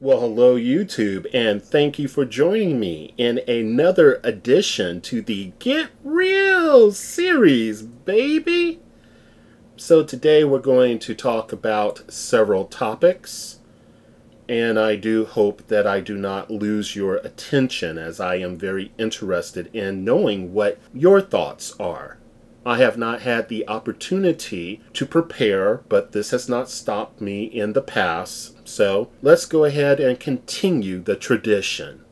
Well, hello YouTube, and thank you for joining me in another edition to the Get Real series, baby! So today we're going to talk about several topics, and I do hope that I do not lose your attention, as I am very interested in knowing what your thoughts are. I have not had the opportunity to prepare, but this has not stopped me in the past, so let's go ahead and continue the tradition.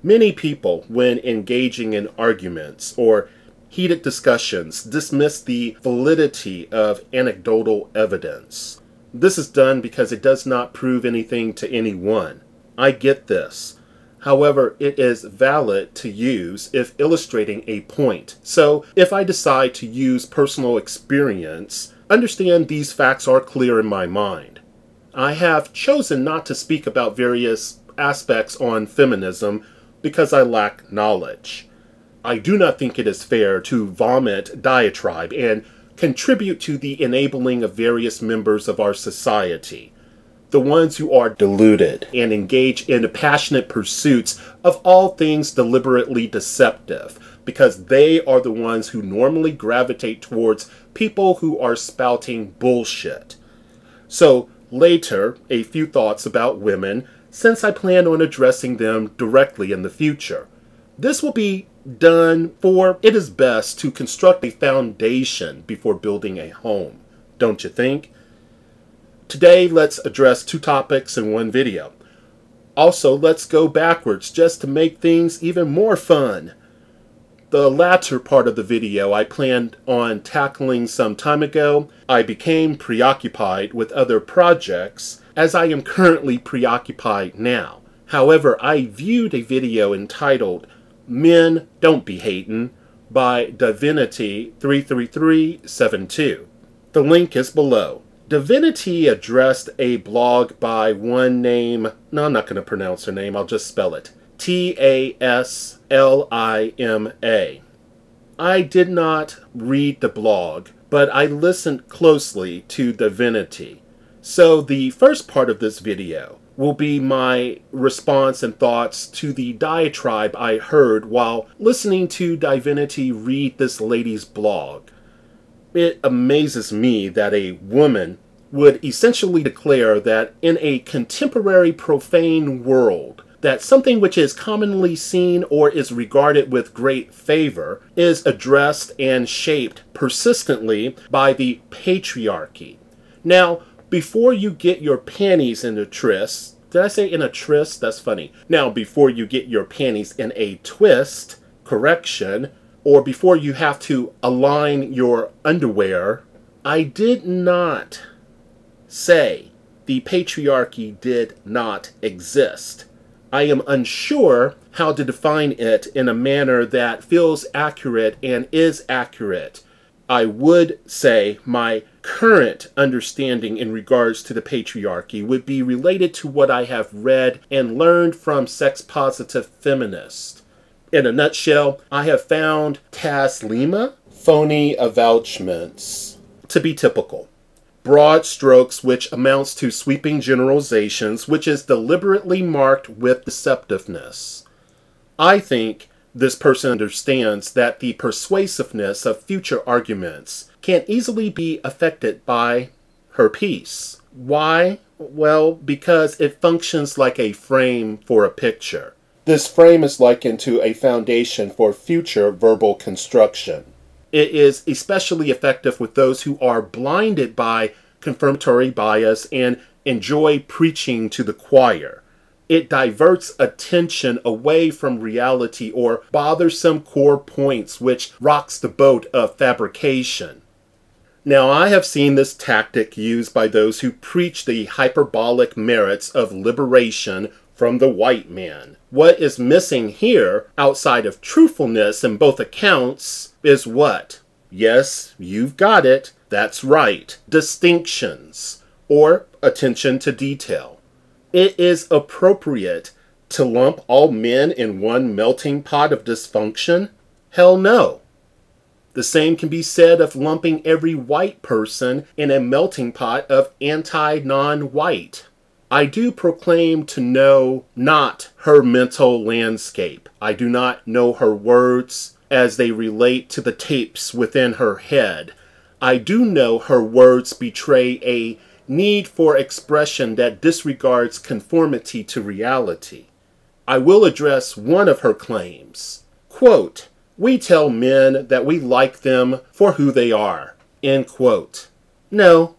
Many people, when engaging in arguments or heated discussions, dismiss the validity of anecdotal evidence. This is done because it does not prove anything to anyone. I get this. However, it is valid to use if illustrating a point. So, if I decide to use personal experience, understand these facts are clear in my mind. I have chosen not to speak about various aspects on feminism because I lack knowledge. I do not think it is fair to vomit diatribe and contribute to the enabling of various members of our society. The ones who are deluded and engage in passionate pursuits of all things deliberately deceptive, because they are the ones who normally gravitate towards people who are spouting bullshit. So later, a few thoughts about women, since I plan on addressing them directly in the future. This will be done for it is best to construct a foundation before building a home, don't you think? Today, let's address two topics in one video. Also, let's go backwards just to make things even more fun. The latter part of the video I planned on tackling some time ago. I became preoccupied with other projects, as I am currently preoccupied now. However, I viewed a video entitled Men Don't Be Hatin' by Divinity 33372. The link is below. Divinity addressed a blog by one name, no, I'm not going to pronounce her name, I'll just spell it, Taslima. I did not read the blog, but I listened closely to Divinity. So the first part of this video will be my response and thoughts to the diatribe I heard while listening to Divinity read this lady's blog. It amazes me that a woman would essentially declare that in a contemporary profane world, that something which is commonly seen or is regarded with great favor is addressed and shaped persistently by the patriarchy. Now, before you get your panties in a twist, did I say in a tryst? That's funny. Now, before you get your panties in a twist, correction, or before you have to align your underwear, I did not say the patriarchy did not exist. I am unsure how to define it in a manner that feels accurate and is accurate. I would say my current understanding in regards to the patriarchy would be related to what I have read and learned from sex-positive feminists. In a nutshell, I have found Taslima phony avouchments to be typical. Broad strokes which amounts to sweeping generalizations which is deliberately marked with deceptiveness. I think this person understands that the persuasiveness of future arguments can easily be affected by her piece. Why? Well, because it functions like a frame for a picture. This frame is likened to a foundation for future verbal construction. It is especially effective with those who are blinded by confirmatory bias and enjoy preaching to the choir. It diverts attention away from reality or bothersome core points which rocks the boat of fabrication. Now, I have seen this tactic used by those who preach the hyperbolic merits of liberation from the white man. What is missing here, outside of truthfulness in both accounts, is what? Yes, you've got it. That's right. Distinctions, or attention to detail. It is appropriate to lump all men in one melting pot of dysfunction? Hell no. The same can be said of lumping every white person in a melting pot of anti-non-white. I do proclaim to know not her mental landscape. I do not know her words as they relate to the tapes within her head. I do know her words betray a need for expression that disregards conformity to reality. I will address one of her claims. Quote, "We tell men that we like them for who they are." End quote. No,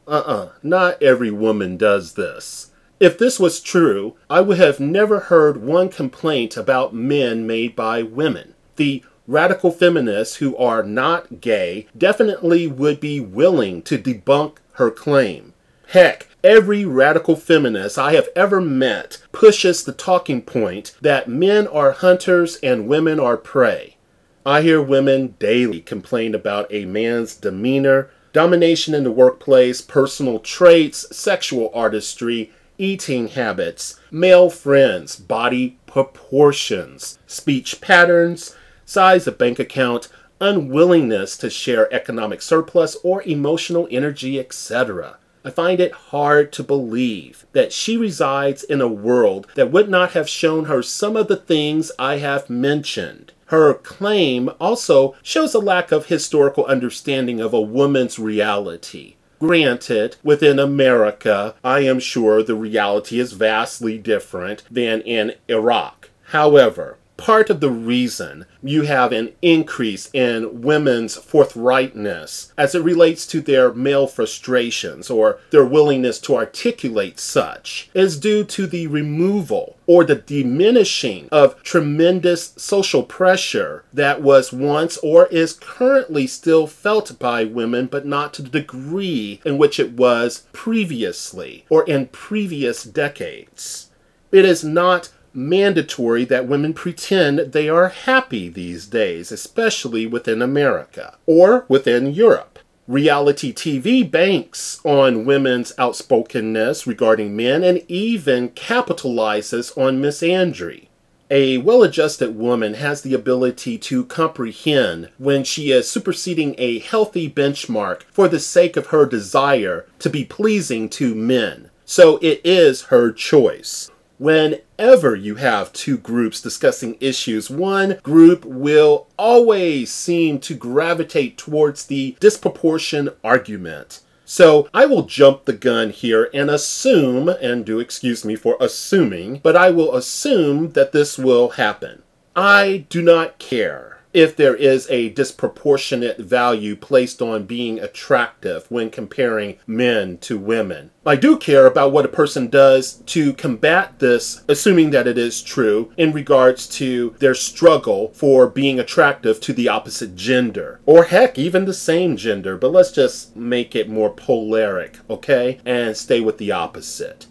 not every woman does this. If this was true, I would have never heard one complaint about men made by women. The radical feminists who are not gay definitely would be willing to debunk her claim. Heck, every radical feminist I have ever met pushes the talking point that men are hunters and women are prey. I hear women daily complain about a man's demeanor, domination in the workplace, personal traits, sexual artistry, eating habits, male friends, body proportions, speech patterns, size of bank account, unwillingness to share economic surplus or emotional energy, etc. I find it hard to believe that she resides in a world that would not have shown her some of the things I have mentioned. Her claim also shows a lack of historical understanding of a woman's reality. Granted, within America, I am sure the reality is vastly different than in Iraq. However, part of the reason you have an increase in women's forthrightness as it relates to their male frustrations or their willingness to articulate such is due to the removal or the diminishing of tremendous social pressure that was once or is currently still felt by women, but not to the degree in which it was previously or in previous decades. It is not mandatory that women pretend they are happy these days, especially within America or within Europe. Reality TV banks on women's outspokenness regarding men and even capitalizes on misandry. A well-adjusted woman has the ability to comprehend when she is superseding a healthy benchmark for the sake of her desire to be pleasing to men. So it is her choice. Whenever you have two groups discussing issues, one group will always seem to gravitate towards the disproportion argument. So I will jump the gun here and assume, and do excuse me for assuming, but I will assume that this will happen. I do not care if there is a disproportionate value placed on being attractive when comparing men to women. I do care about what a person does to combat this, assuming that it is true, in regards to their struggle for being attractive to the opposite gender. Or heck, even the same gender, but let's just make it more polaric, okay? And stay with the opposite.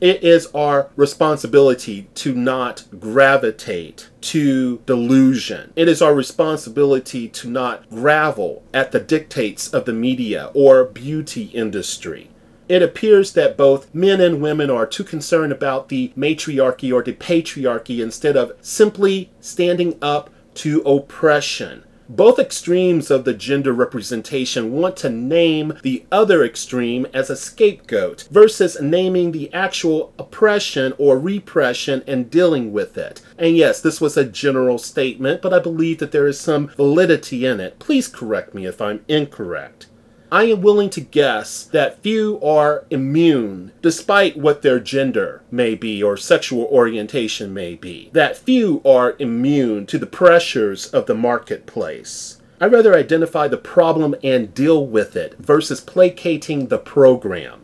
It is our responsibility to not gravitate to delusion. It is our responsibility to not grovel at the dictates of the media or beauty industry. It appears that both men and women are too concerned about the matriarchy or the patriarchy instead of simply standing up to oppression. Both extremes of the gender representation want to name the other extreme as a scapegoat versus naming the actual oppression or repression and dealing with it. And yes, this was a general statement, but I believe that there is some validity in it. Please correct me if I'm incorrect. I am willing to guess that few are immune, despite what their gender may be or sexual orientation may be. That few are immune to the pressures of the marketplace. I'd rather identify the problem and deal with it versus placating the program.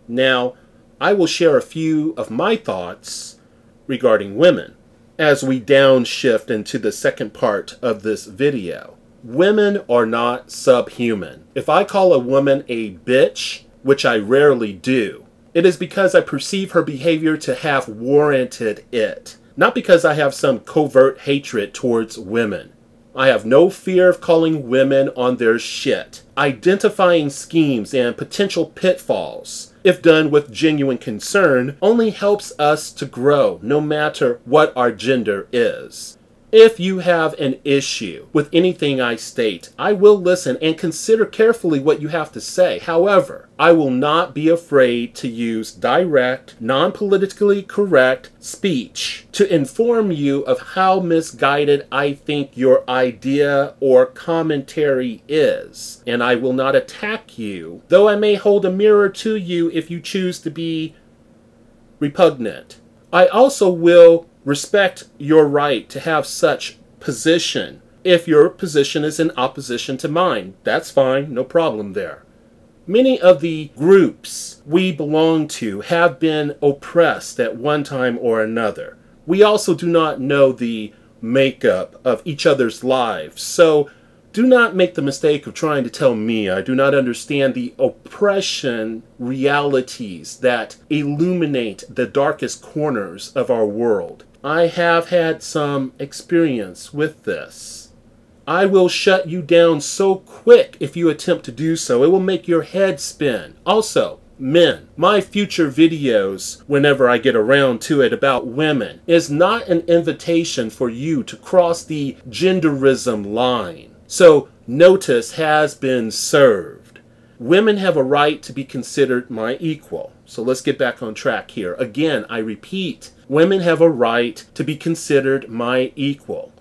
Now, I will share a few of my thoughts regarding women as we downshift into the second part of this video. Women are not subhuman. If I call a woman a bitch, which I rarely do, it is because I perceive her behavior to have warranted it, not because I have some covert hatred towards women. I have no fear of calling women on their shit, identifying schemes and potential pitfalls. If done with genuine concern, only helps us to grow, no matter what our gender is. If you have an issue with anything I state, I will listen and consider carefully what you have to say. However, I will not be afraid to use direct, non-politically correct speech to inform you of how misguided I think your idea or commentary is. And I will not attack you, though I may hold a mirror to you if you choose to be repugnant. I also will respect your right to have such position. If your position is in opposition to mine, that's fine, no problem there. Many of the groups we belong to have been oppressed at one time or another. We also do not know the makeup of each other's lives, so do not make the mistake of trying to tell me I do not understand the oppression realities that illuminate the darkest corners of our world. I have had some experience with this. I will shut you down so quick if you attempt to do so. It will make your head spin. Also, men, my future videos, whenever I get around to it about women, is not an invitation for you to cross the genderism line. So, notice has been served. Women have a right to be considered my equal. So let's get back on track here. Again, I repeat, women have a right to be considered my equal.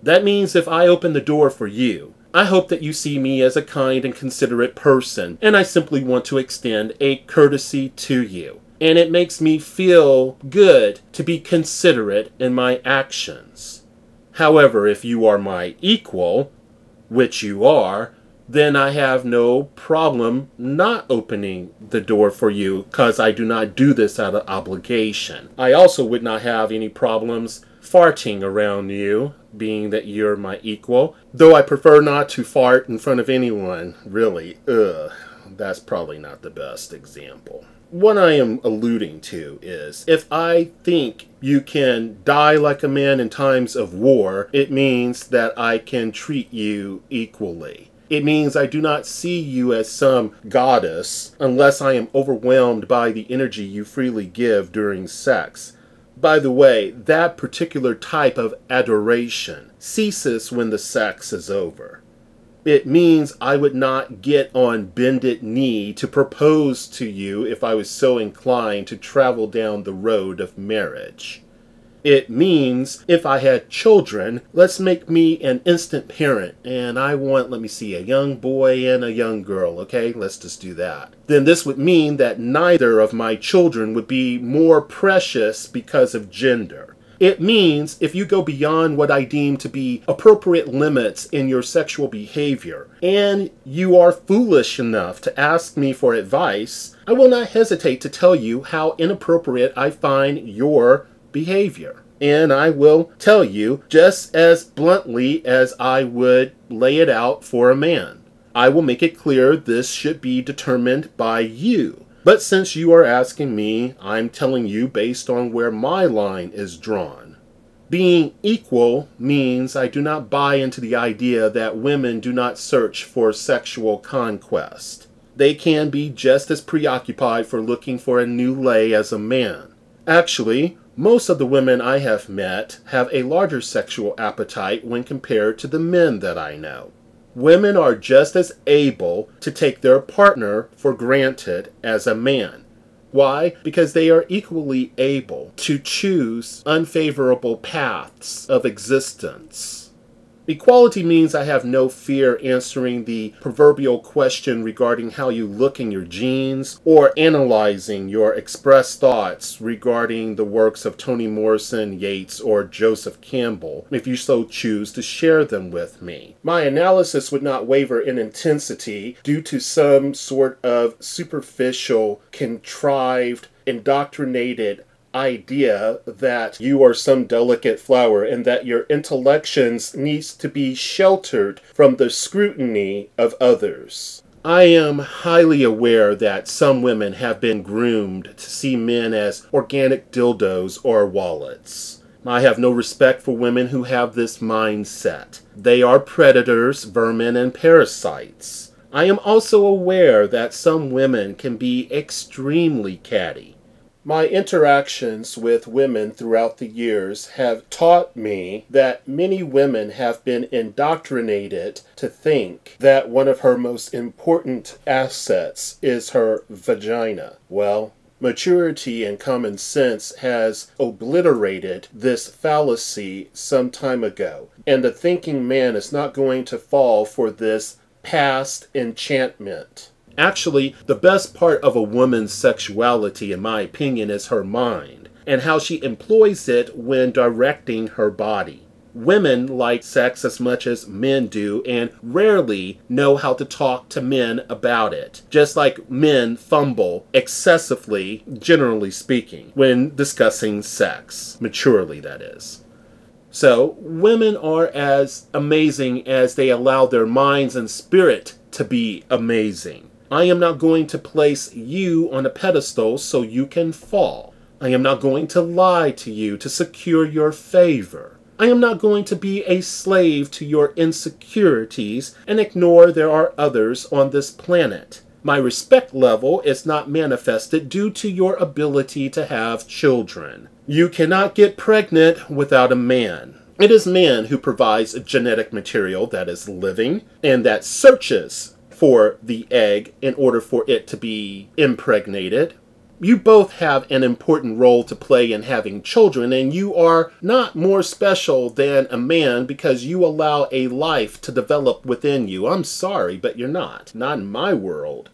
That means if I open the door for you, I hope that you see me as a kind and considerate person, and I simply want to extend a courtesy to you. And it makes me feel good to be considerate in my actions. However, if you are my equal, which you are, then I have no problem not opening the door for you, because I do not do this out of obligation. I also would not have any problems farting around you, being that you're my equal, though I prefer not to fart in front of anyone, really. That's probably not the best example. What I am alluding to is, if I think you can die like a man in times of war, it means that I can treat you equally. It means I do not see you as some goddess unless I am overwhelmed by the energy you freely give during sex. By the way, that particular type of adoration ceases when the sex is over. It means I would not get on bended knee to propose to you if I was so inclined to travel down the road of marriage. It means if I had children, let's make me an instant parent, and I want, let me see, a young boy and a young girl, okay? Let's just do that. Then this would mean that neither of my children would be more precious because of gender. It means if you go beyond what I deem to be appropriate limits in your sexual behavior, and you are foolish enough to ask me for advice, I will not hesitate to tell you how inappropriate I find your behavior. And I will tell you just as bluntly as I would lay it out for a man. I will make it clear this should be determined by you. But since you are asking me, I'm telling you based on where my line is drawn. Being equal means I do not buy into the idea that women do not search for sexual conquest. They can be just as preoccupied for looking for a new lay as a man. Actually, most of the women I have met have a larger sexual appetite when compared to the men that I know. Women are just as able to take their partner for granted as a man. Why? Because they are equally able to choose unfavorable paths of existence. Equality means I have no fear answering the proverbial question regarding how you look in your genes, or analyzing your expressed thoughts regarding the works of Toni Morrison, Yeats, or Joseph Campbell, if you so choose to share them with me. My analysis would not waver in intensity due to some sort of superficial, contrived, indoctrinated idea that you are some delicate flower and that your intellections needs to be sheltered from the scrutiny of others. I am highly aware that some women have been groomed to see men as organic dildos or wallets. I have no respect for women who have this mindset. They are predators, vermin, and parasites. I am also aware that some women can be extremely catty. My interactions with women throughout the years have taught me that many women have been indoctrinated to think that one of her most important assets is her vagina. Well, maturity and common sense has obliterated this fallacy some time ago, and a thinking man is not going to fall for this past enchantment. Actually, the best part of a woman's sexuality, in my opinion, is her mind, and how she employs it when directing her body. Women like sex as much as men do, and rarely know how to talk to men about it, just like men fumble excessively, generally speaking, when discussing sex. Maturely, that is. So, women are as amazing as they allow their minds and spirit to be amazing. I am not going to place you on a pedestal so you can fall. I am not going to lie to you to secure your favor. I am not going to be a slave to your insecurities and ignore there are others on this planet. My respect level is not manifested due to your ability to have children. You cannot get pregnant without a man. It is man who provides genetic material that is living and that searches for the egg in order for it to be impregnated. You both have an important role to play in having children, and you are not more special than a man because you allow a life to develop within you. I'm sorry, but you're not. Not in my world.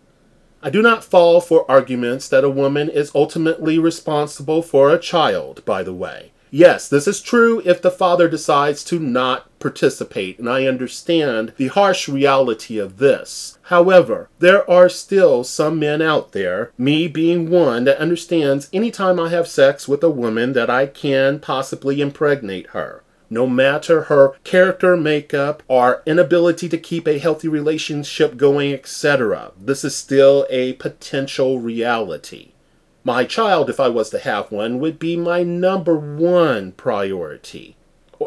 I do not fall for arguments that a woman is ultimately responsible for a child, by the way. Yes, this is true if the father decides to not participate, and I understand the harsh reality of this. However, there are still some men out there, me being one, that understands anytime I have sex with a woman that I can possibly impregnate her. No matter her character makeup or inability to keep a healthy relationship going, etc. This is still a potential reality. My child, if I was to have one, would be my #1 priority.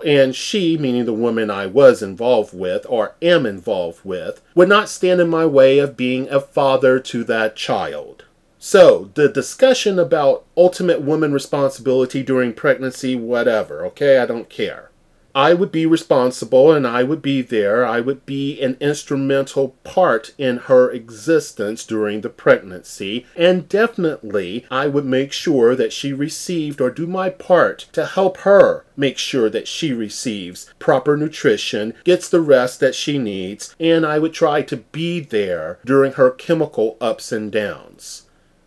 And she, meaning the woman I was involved with or am involved with, would not stand in my way of being a father to that child. So, the discussion about ultimate woman responsibility during pregnancy, whatever, okay, I don't care. I would be responsible and I would be there. I would be an instrumental part in her existence during the pregnancy. And definitely I would make sure that she received or do my part to help her make sure that she receives proper nutrition, gets the rest that she needs, and I would try to be there during her chemical ups and downs.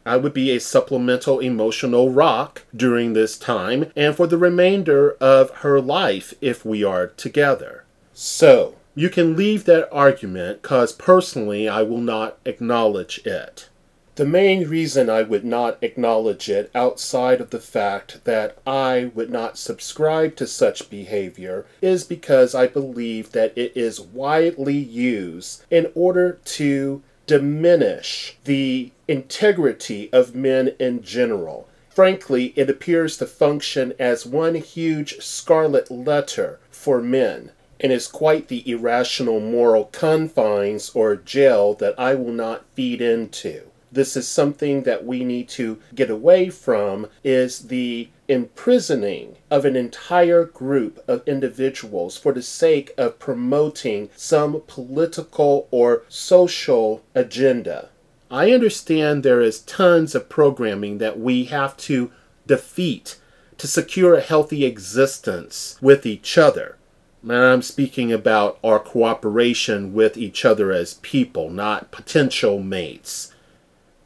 I would be a supplemental emotional rock during this time and for the remainder of her life if we are together. So, you can leave that argument because personally I will not acknowledge it. The main reason I would not acknowledge it outside of the fact that I would not subscribe to such behavior is because I believe that it is widely used in order to diminish the integrity of men in general. Frankly, it appears to function as one huge scarlet letter for men, and is quite the irrational moral confines or jail that I will not feed into. This is something that we need to get away from, is the imprisoning of an entire group of individuals for the sake of promoting some political or social agenda. I understand there is tons of programming that we have to defeat to secure a healthy existence with each other. And I'm speaking about our cooperation with each other as people, not potential mates.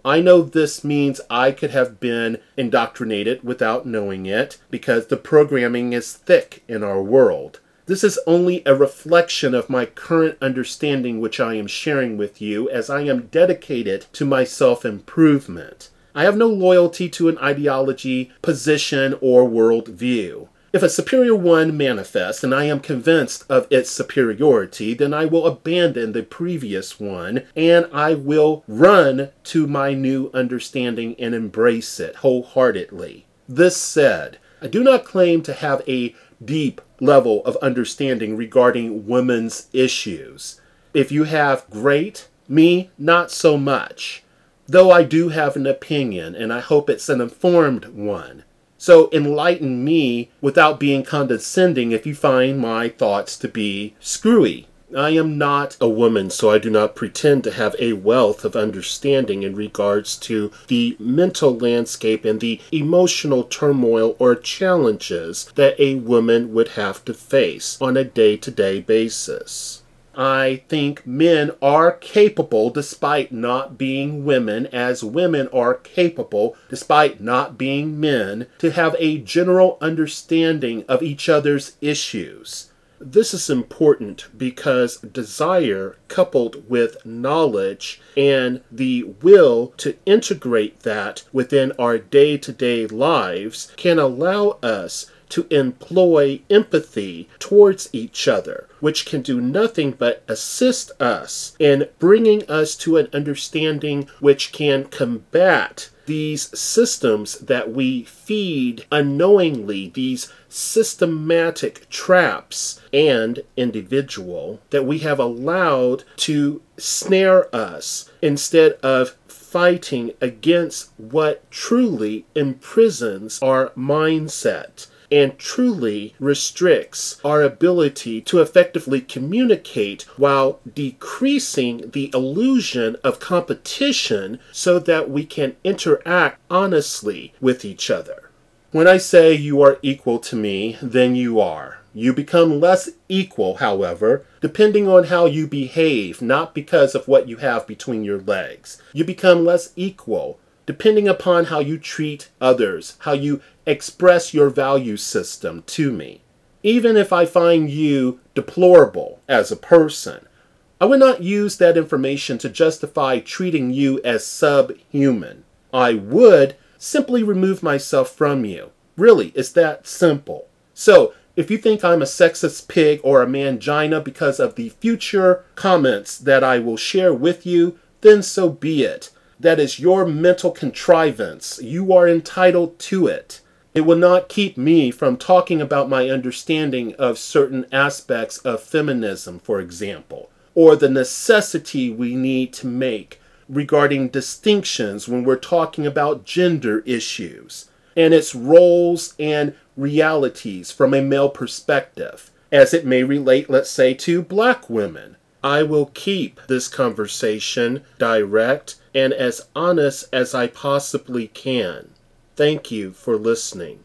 I know this means I could have been indoctrinated without knowing it because the programming is thick in our world. This is only a reflection of my current understanding which I am sharing with you as I am dedicated to my self-improvement. I have no loyalty to an ideology, position, or worldview. If a superior one manifests and I am convinced of its superiority, then I will abandon the previous one and I will run to my new understanding and embrace it wholeheartedly. This said, I do not claim to have a deep level of understanding regarding women's issues. If you have, great. Me, not so much. though I do have an opinion, and I hope it's an informed one. So enlighten me without being condescending if you find my thoughts to be screwy. I am not a woman, so I do not pretend to have a wealth of understanding in regards to the mental landscape and the emotional turmoil or challenges that a woman would have to face on a day-to-day basis. I think men are capable, despite not being women, as women are capable, despite not being men, to have a general understanding of each other's issues. This is important because desire, coupled with knowledge and the will to integrate that within our day-to-day lives, can allow us to employ empathy towards each other, which can do nothing but assist us in bringing us to an understanding which can combat these systems that we feed unknowingly, these systematic traps and individual that we have allowed to snare us instead of fighting against what truly imprisons our mindset and truly restricts our ability to effectively communicate while decreasing the illusion of competition so that we can interact honestly with each other. When I say you are equal to me, then you are. You become less equal, however, depending on how you behave, not because of what you have between your legs. You become less equal depending upon how you treat others, how you express your value system to me. Even if I find you deplorable as a person, I would not use that information to justify treating you as subhuman. I would simply remove myself from you. Really, it's that simple. So, if you think I'm a sexist pig or a mangina because of the future comments that I will share with you, then so be it. That is your mental contrivance. You are entitled to it. It will not keep me from talking about my understanding of certain aspects of feminism, for example, or the necessity we need to make regarding distinctions when we're talking about gender issues and its roles and realities from a male perspective, as it may relate, let's say, to black women. I will keep this conversation direct and as honest as I possibly can. Thank you for listening.